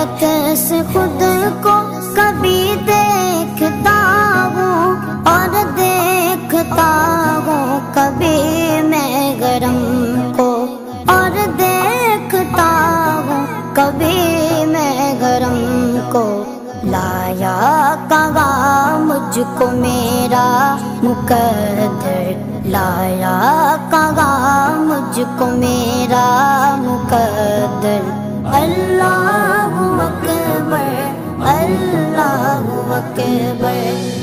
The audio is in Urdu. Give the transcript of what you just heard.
عکس خود کو کبھی دیکھتا ہوں اور دیکھتا ہوں کبھی میں گرم کو اور دیکھتا ہوں کبھی میں گرم کو لایا کہاں مجھ کو میرا مقدر لایا کہاں مجھ کو میرا مقدر اللہ اکبر اللہ اکبر